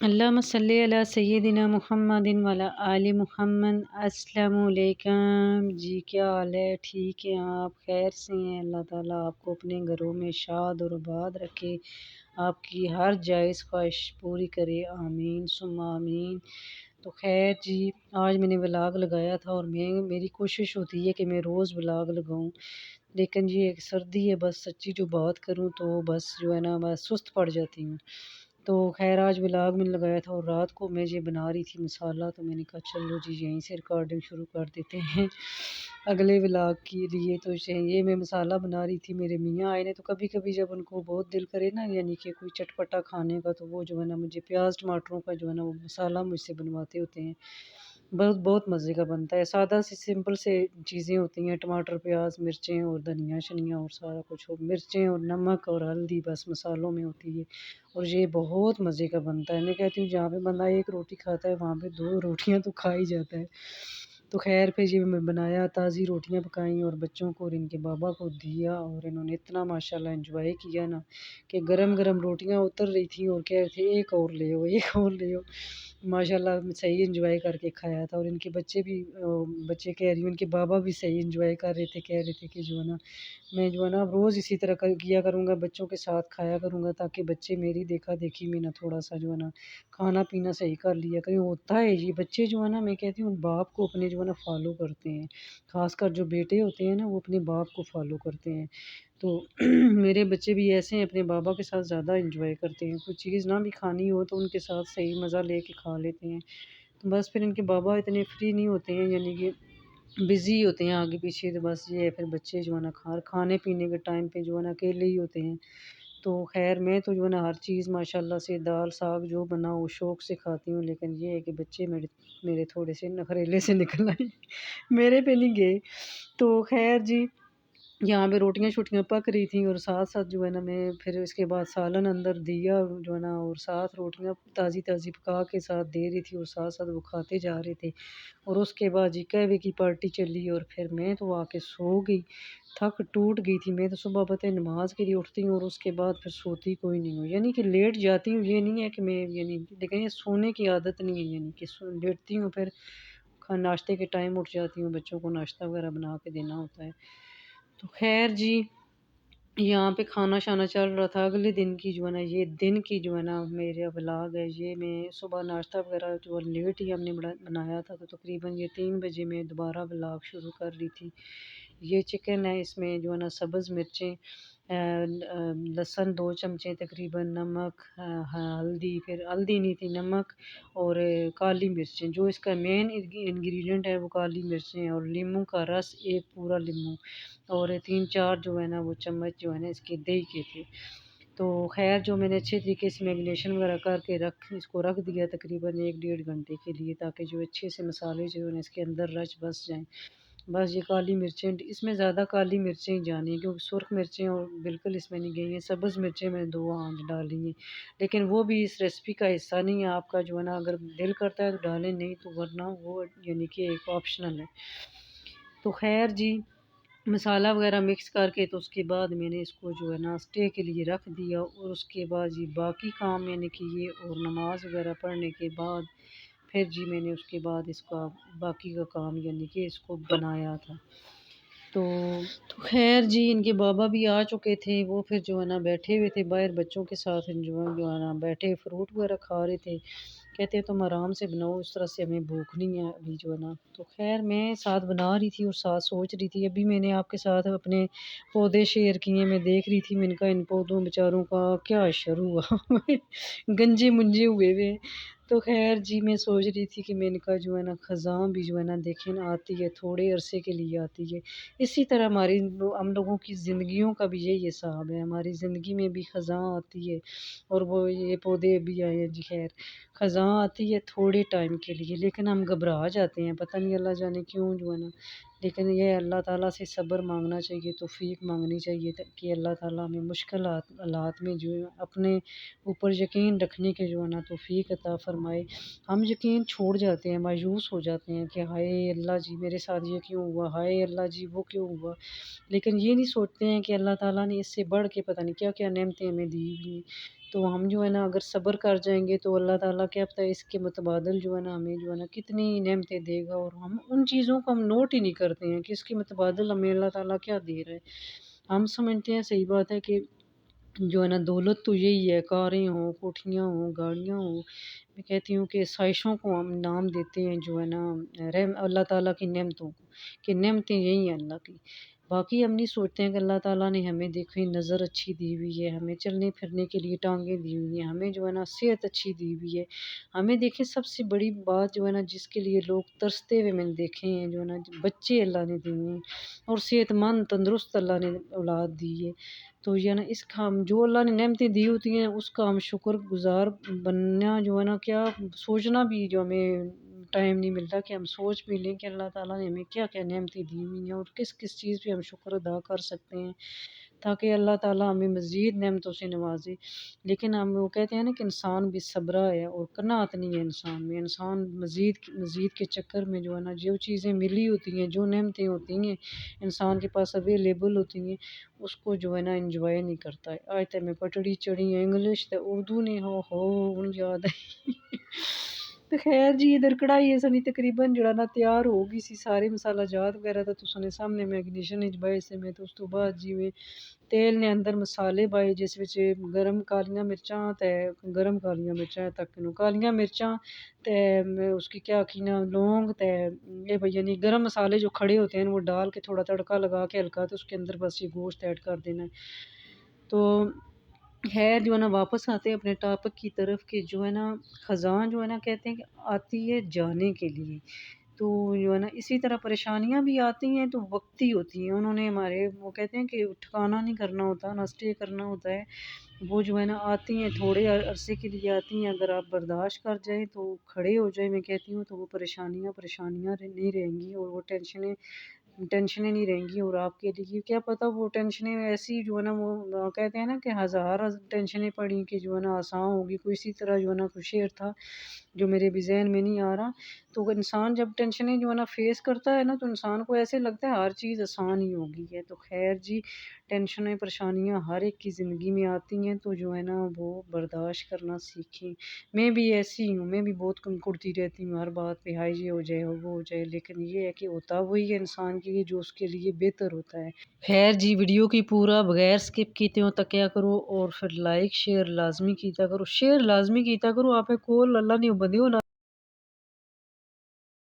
اللہم صلی علی سیدنا محمد وعلی آل محمد۔ السلام علیکم جی، کیا حال ہے؟ ٹھیک ہے آپ؟ خیر سے ہیں؟ اللہ تعالیٰ آپ کو اپنے گھروں میں شاد اور آباد رکھے، آپ کی ہر جائز خواہش پوری کرے، آمین ثم آمین۔ تو خیر جی، آج میں نے ولاگ لگایا تھا اور میری کوشش ہوتی ہے کہ میں روز ولاگ لگاؤں، لیکن یہ ایک سردی ہے، بس سچی جو بات کروں تو بس جو ہے نا بس سست پڑ جاتی ہوں۔ تو خیر آج ولاگ میں نے لگایا تھا اور رات کو میں یہ بنا رہی تھی مسالہ، تو میں نے کہا چلو جی یہیں سے ریکارڈنگ شروع کر دیتے ہیں اگلے ولاگ کے لیے۔ تو یہ میں مسالہ بنا رہی تھی، میرے میاں آئے نے، تو کبھی کبھی جب ان کو بہت دل کرے نا، یعنی کہ کوئی چٹپٹا کھانے کا، تو وہ جو ہے نا مجھے پیاز ٹماٹروں کا جو ہے نا وہ مسالہ مجھ سے بنواتے ہوتے ہیں، بہت بہت مزے کا بنتا ہے۔ سادہ سی سمپل سے چیزیں ہوتی ہیں، ٹماٹر پیاز مرچیں اور دھنیا شنیا اور سارا کچھ، اور مرچیں اور نمک اور ہلدی بس مسالوں میں ہوتی ہے، اور یہ بہت مزے کا بنتا ہے۔ میں کہتی ہوں جہاں پہ بندہ ایک روٹی کھاتا ہے وہاں پہ 2 روٹیاں تو کھا ہی جاتا ہے۔ تو خیر پھر یہ میں بنایا، تازی روٹیاں پکائیں اور بچوں کو اور ان کے بابا کو دیا، اور انہوں نے اتنا ماشاءاللہ انجوائے کیا نا کہ گرم گرم روٹیاں اتر رہی تھیں اور کہہ رہے تھے ایک اور لے ہو ایک اور لے ہو۔ ماشاءاللہ صحیح انجوائے کر کے کھایا تھا، اور ان کے بچے بھی بچے کہہ رہی ہوں ان کے بابا بھی صحیح انجوائے کر رہے تھے، کہہ رہے تھے کہ جو ہے نا میں جو ہے نا روز اسی طرح کیا کروں گا، بچوں کے ساتھ کھایا کروں گا، تاکہ بچے میری دیکھا دیکھی میں نا تھوڑا سا جو ہے نا کھانا پینا صحیح کر لیا کریں۔ ہوتا ہے یہ بچے جو ہے نا، میں کہتی ہوں باپ کو اپنے جو ہے نا فالو کرتے ہیں، خاص کر جو بیٹے ہوتے ہیں نا وہ اپنے باپ کو فالو کرتے ہیں۔ تو میرے بچے بھی ایسے ہیں، اپنے بابا کے ساتھ زیادہ انجوائے کرتے ہیں، کوئی چیز نہ بھی کھانی ہو تو ان کے ساتھ صحیح مزہ لے کے کھا لیتے ہیں۔ تو بس پھر ان کے بابا اتنے فری نہیں ہوتے ہیں، یعنی کہ بزی ہوتے ہیں آگے پیچھے، تو بس یہ ہے پھر بچے جو ہے نا کھانے پینے کے ٹائم پہ جو ہے نا اکیلے ہی ہوتے ہیں۔ تو خیر میں تو جو ہے نا ہر چیز ماشاءاللہ سے دال ساگ جو بنا وہ شوق سے کھاتی ہوں، لیکن یہ ہے کہ بچے میرے تھوڑے سے نخریلے سے نکل آئے میرے پہ نہیں گئے۔ تو خیر جی، یہاں پہ روٹیاں شوٹیاں پک رہی تھیں، اور ساتھ ساتھ جو ہے نا میں پھر اس کے بعد سالن اندر دیا جو ہے نا، اور ساتھ روٹیاں تازی تازی پکا کے ساتھ دے رہی تھی، اور ساتھ ساتھ وہ کھاتے جا رہے تھے۔ اور اس کے بعد جی قہوے کی پارٹی چلی، اور پھر میں تو آ کے سو گئی، تھک ٹوٹ گئی تھی۔ میں تو صبح پتہ ہے نماز کے لیے اٹھتی ہوں اور اس کے بعد پھر سوتی کوئی نہیں ہوں، یعنی کہ لیٹ جاتی ہوں، یہ نہیں ہے کہ میں یعنی لیکن یہ سونے کی عادت نہیں ہے، یعنی کہ لیٹتی ہوں، پھر ناشتے کے ٹائم اٹھ جاتی ہوں، بچوں کو ناشتہ وغیرہ بنا کے دینا ہوتا ہے۔ تو خیر جی، یہاں پہ کھانا شانا چل رہا تھا اگلے دن کی جو ہے نا، یہ دن کی جو ہے نا میرا ولاگ ہے، یہ میں صبح ناشتہ وغیرہ جو لیٹ ہی ہم نے بنایا تھا، تو تقریباً یہ 3 بجے میں دوبارہ ولاگ شروع کر رہی تھی۔ یہ چکن ہے، اس میں جو ہے نا سبز مرچیں، لہسن 2 چمچے تقریباً، نمک، ہلدی، پھر ہلدی نہیں تھی نمک، اور کالی مرچیں، جو اس کا مین انگریڈینٹ ہے وہ کالی مرچیں، اور لیموں کا رس 1 پورا لیموں، اور 3-4 جو ہے نا وہ چمچ جو ہے نا اس کے دہی کے تھے۔ تو خیر جو میں نے اچھے طریقے سے میگنیشن وغیرہ کر کے اس کو رکھ دیا تقریباً 1-1.5 گھنٹے کے لیے، تاکہ جو اچھے سے مسالے جو ہیں اس کے اندر رچ بس جائیں۔ بس یہ کالی مرچیں، اس میں زیادہ کالی مرچیں ہی جانی ہیں، کیونکہ سرخ مرچیں اور بالکل اس میں نہیں گئی ہیں، سبز مرچیں میں نے 2 آنچ ڈالی ہیں، لیکن وہ بھی اس ریسپی کا حصہ نہیں ہے، آپ کا جو ہے نا اگر دل کرتا ہے تو ڈالیں، نہیں تو ورنہ وہ یعنی کہ ایک آپشنل ہے۔ تو خیر جی، مسالہ وغیرہ مکس کر کے تو اس کے بعد میں نے اس کو جو ہے نا اسٹے کے لیے رکھ دیا، اور اس کے بعد جی باقی کام میں نے کیے، اور نماز وغیرہ پڑھنے کے بعد پھر جی میں نے اس کے بعد اس کا باقی کا کام یعنی کہ اس کو بنایا تھا۔ تو خیر جی، ان کے بابا بھی آ چکے تھے، وہ پھر جو ہے نا بیٹھے ہوئے تھے باہر بچوں کے ساتھ، جو ہے نا بیٹھے فروٹ وغیرہ کھا رہے تھے، کہتے ہیں تم آرام سے بناؤ، اس طرح سے ہمیں بھوک نہیں ہے ابھی جو ہے نا۔ تو خیر میں ساتھ بنا رہی تھی اور ساتھ سوچ رہی تھی، ابھی میں نے آپ کے ساتھ اپنے پودے شیئر کیے، میں دیکھ رہی تھی میں ان کا ان پودوں بیچاروں کا کیا اشر ہوا گنجے منجے ہوئے ہوئے۔ تو خیر جی، میں سوچ رہی تھی کہ میں ان کا جو ہے نا خزاں بھی جو ہے نا دیکھیں نا آتی ہے، تھوڑے عرصے کے لیے آتی ہے، اسی طرح ہم لوگوں کی زندگیوں کا بھی یہی حساب ہے، ہماری زندگی میں بھی خزاں آتی ہے، اور وہ یہ پودے بھی آئے ہیں جی۔ خیر خزاں آتی ہے تھوڑے ٹائم کے لیے، لیکن ہم گھبرا جاتے ہیں، پتہ نہیں اللہ جانے کیوں جو ہے نا، لیکن یہ اللہ تعالیٰ سے صبر مانگنا چاہیے، توفیق مانگنی چاہیے کہ اللہ تعالیٰ ہمیں مشکل حالات میں جو ہے اپنے اوپر یقین رکھنے کے جو ہے نا توفیق عطا فرمائے۔ ہم یقین چھوڑ جاتے ہیں، مایوس ہو جاتے ہیں کہ ہائے اللہ جی میرے ساتھ یہ کیوں ہوا، ہائے اللہ جی وہ کیوں ہوا، لیکن یہ نہیں سوچتے ہیں کہ اللہ تعالیٰ نے اس سے بڑھ کے پتہ نہیں کیا کیا نعمتیں ہمیں دی ہوئی ہیں۔ تو ہم جو ہے نا اگر صبر کر جائیں گے تو اللہ تعالیٰ کیا پتہ ہے اس کے متبادل جو ہے نا ہمیں جو ہے نا کتنی نعمتیں دے گا، اور ہم ان چیزوں کو ہم نوٹ ہی نہیں کرتے ہیں کہ اس کے متبادل ہمیں اللہ تعالیٰ کیا دے رہا ہے۔ ہم سمجھتے ہیں صحیح بات ہے کہ جو ہے نا دولت تو یہی ہے، کاریں ہوں، کوٹھیاں ہوں، گاڑیاں ہوں۔ میں کہتی ہوں کہ خواہشوں کو ہم نام دیتے ہیں جو ہے نا اللہ تعالیٰ کی نعمتوں کو، کہ نعمتیں یہی ہیں اللہ کی۔ باقی ہم نہیں سوچتے ہیں کہ اللہ تعالیٰ نے ہمیں دیکھیں نظر اچھی دی ہوئی ہے، ہمیں چلنے پھرنے کے لیے ٹانگیں دی ہوئی ہیں، ہمیں جو ہے نا صحت اچھی دی ہوئی ہے۔ ہمیں دیکھیں سب سے بڑی بات جو ہے نا جس کے لیے لوگ ترستے ہوئے میں نے دیکھے ہیں، جو ہے نا بچے اللہ نے دیے ہیں اور صحت مند تندرست اللہ نے اولاد دی ہے۔ تو یہ نا اس کا ہم جو اللہ نے نعمتیں دی ہوتی ہیں اس کا ہم شکر گزار بننا جو ہے نا کیا سوچنا بھی جو ہمیں ٹائم نہیں ملتا کہ ہم سوچ بھی لیں کہ اللہ تعالیٰ نے ہمیں کیا کیا نعمتیں دی ہوئی ہیں اور کس کس چیز پہ ہم شکر ادا کر سکتے ہیں، تاکہ اللہ تعالیٰ ہمیں مزید نعمتوں سے نوازے۔ لیکن ہم وہ کہتے ہیں نا کہ انسان بھی صبرا ہے اور قناعت نہیں ہے انسان میں، انسان مزید کے چکر میں جو ہے نا جو چیزیں ملی ہوتی ہیں، جو نعمتیں ہوتی ہیں انسان کے پاس اویلیبل ہوتی ہیں، اس کو جو ہے نا انجوائے نہیں کرتا ہے۔ آج تک میں پٹڑی چڑھی ہیں انگلش تے اردو نے ہو یاد ہے۔ تو خیر جی ادھر کڑھائی اسانی تقریباً جڑا نا تیار ہو گئی سی، سارے مسالہ جات وغیرہ تو تساں سامنے میں اگنیشن وچ بائے سے میں تو اس تو بعد جی میں تیل نے اندر مسالے پائے جس وچ گرم کالیاں مرچاں تے گرم کالیاں مرچاں تک نو کالیاں مرچاں تے اس کی کیا کی نا لونگ تے یہ یعنی گرم مسالے جو کھڑے ہوتے ہیں وہ ڈال کے تھوڑا تڑکا لگا کے ہلکا تو اس کے اندر بس یہ گوشت ایڈ کر دینا ہے۔ تو خیر جو ہے نا واپس آتے ہیں اپنے ٹاپک کی طرف کہ جو ہے نا خزاں جو ہے نا کہتے ہیں کہ آتی ہے جانے کے لیے، تو جو ہے نا اسی طرح پریشانیاں بھی آتی ہیں تو وقتی ہوتی ہیں، انہوں نے ہمارے وہ کہتے ہیں کہ ٹھکانا نہیں کرنا ہوتا، نہ اسٹے کرنا ہوتا ہے، وہ جو ہے نا آتی ہیں تھوڑے عرصے کے لیے آتی ہیں، اگر آپ برداشت کر جائیں تو کھڑے ہو جائیں میں کہتی ہوں تو وہ پریشانیاں نہیں رہیں گی اور وہ ٹینشنیں نہیں رہیں گی، اور آپ کے لیے کیا پتہ وہ ٹینشنیں ایسی جو ہے نا وہ کہتے ہیں نا کہ ہزار ٹینشنیں پڑیں کہ جو ہے نا آسان ہوگی، کوئی اسی طرح جو ہے نا کوئی شعر تھا جو میرے بھی ذہن میں نہیں آ رہا۔ تو انسان جب ٹینشنیں جو ہے نا فیس کرتا ہے نا تو انسان کو ایسے لگتا ہے ہر چیز آسان ہی ہوگی ہے۔ تو خیر جی ٹینشنیں پریشانیاں ہر ایک کی زندگی میں آتی ہیں تو جو ہے نا وہ برداشت کرنا سیکھیں۔ میں بھی ایسی ہوں، میں بھی بہت کم کرتی رہتی ہوں ہر بات پہ ہائی جی ہو جائے وہ ہو جائے، لیکن یہ ہے کہ ہوتا وہی ہے انسان کے لیے جو اس کے لیے بہتر ہوتا ہے۔ خیر جی ویڈیو کی پورا بغیر سکپ کیتے ہوں تکیا کرو اور پھر لائک شیئر لازمی کیتا کرو، شیئر لازمی کیتا کرو، آپ کول اللہ نہیں بندے ہو